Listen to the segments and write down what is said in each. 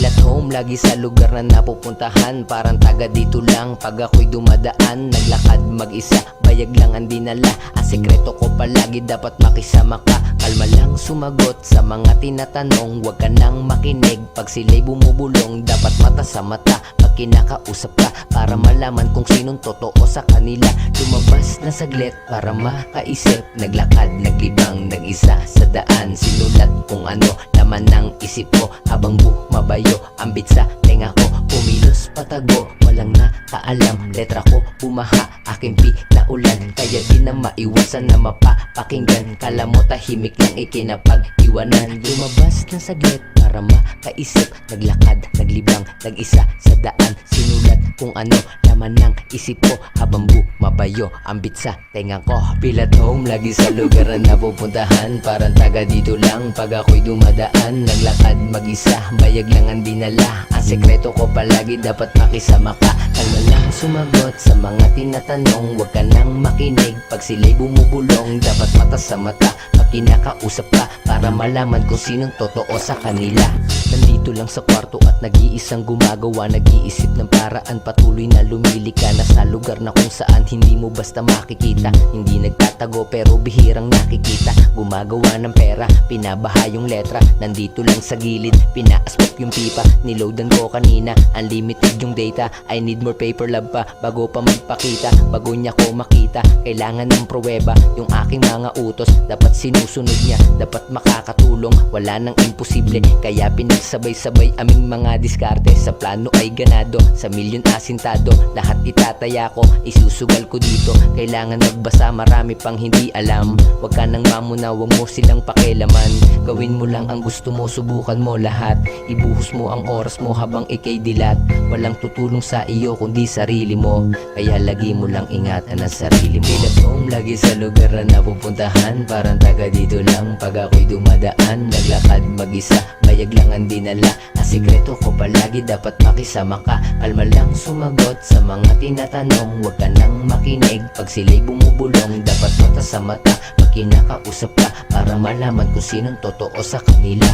Feel at home lagi sa lugar na napupuntahan. Parang taga dito lang pag ako'y dumadaan. Naglakad mag-isa, bayag lang ang dinala. Ang sekreto ko palagi dapat makisama ka. Kalma lang sumagot sa mga tinatanong. Huwag ka nang makinig pag sila'y bumubulong. Dapat mata sa mata pag kinakausap ka, para malaman kung sinong totoo sa kanila. Lumabas na saglit para makaisip. Naglakad, naglibang, nag-isa sa daan. Sinulat kung ano laman ng isip ko habang bumabayo ang beat sa tenga ko. Pumilos patago, walang nakaalam. Letra ko bumaha, aking pinaulan. Kaya di na maiwasan na mapapakinggan. Kala mo tahimik lang ikinapag-iwanan. Lumabas na saglit para makaisip. Naglakad, naglibang, nag-isa sa daan. Sinulat kung ano laman ng isip ko habang bumabayo ang beat sa tenga ko. Feel at home lagi sa lugar na napupuntahan. Parang taga dito lang pag ako'y dumadaan. Naglakad mag-isa, bayag lang ang dinala. Ang sekreto ko palagi dapat makisama ka. Kalma lang sumagot sa mga tinatanong. Huwag ka nang makinig pag sila'y bumubulong. Dapat mata sa mata pag kinakausap ka, para malaman kung sinong totoo sa kanila. Nandito lang sa kwarto at nag-iisang gumagawa. Nag-iisip ng paraan, patuloy na lumilika na sa lugar na kung saan hindi mo basta makikita. Hindi nagtatago pero bihirang nakikita. Gumagawa ng pera, pinabaha yung letra. Nandito lang sa gilid, pina-asbop yung pipa. Niloadan ko kanina, unlimited yung data. I need more paper lab pa bago pa magpakita. Bago niya ko makita, kailangan ng pruweba. Yung aking mga utos, dapat sinusunod niya. Dapat makakatulong, wala nang imposible. Kaya pinagsabay-sabay aming mga diskarte. Sa plano ay ganado, sa milyon asintado. Lahat itataya ko, isusugal ko dito. Kailangan magbasa, marami pang hindi alam. Huwag ka nang mamuna, huwag mo silang pakialaman. Gawin mo lang ang gusto mo, subukan mo lahat. Ibuhos mo ang oras mo habang ikay dilat. Walang tutulong sa iyo kundi sarili mo. Kaya lagi mo lang ingatan ang sarili mo. Feel at home lagi sa lugar na napupuntahan. Parang taga dito lang pag ako'y dumadaan. Naglakad mag-isa, bayag lang ang dinala. Ang sekreto ko palagi dapat makisama ka. Kalma lang sumagot sa mga tinatanong. Huwag ka nang makinig pag sila'y bumubulong. Dapat mata sa mata pag kinakausap ka, para malaman kung sinong totoo sa kanila.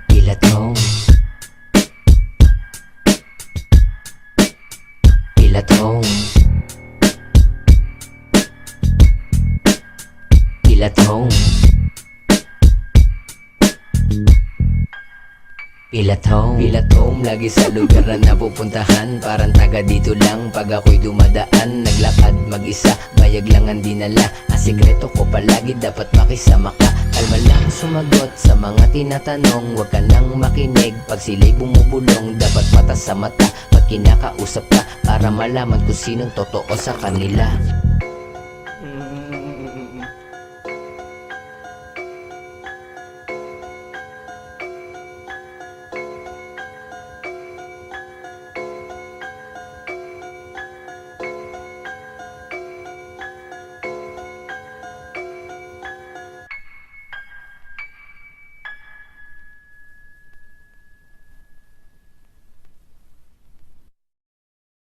Feel at home. Feel at home. Feel at home. Feel at home. Feel at home lagi sa lugar na napupuntahan. Parang taga dito lang pag ako'y dumadaan. Naglakad mag-isa, bayag lang ang dinala. Ang sekreto ko palagi dapat makisama ka. Kalma lang sumagot sa mga tinatanong. Huwag ka nang makinig pag sila'y bumubulong. Dapat mata sa mata pag kinakausap ka, para malaman kung sinong totoo sa kanila.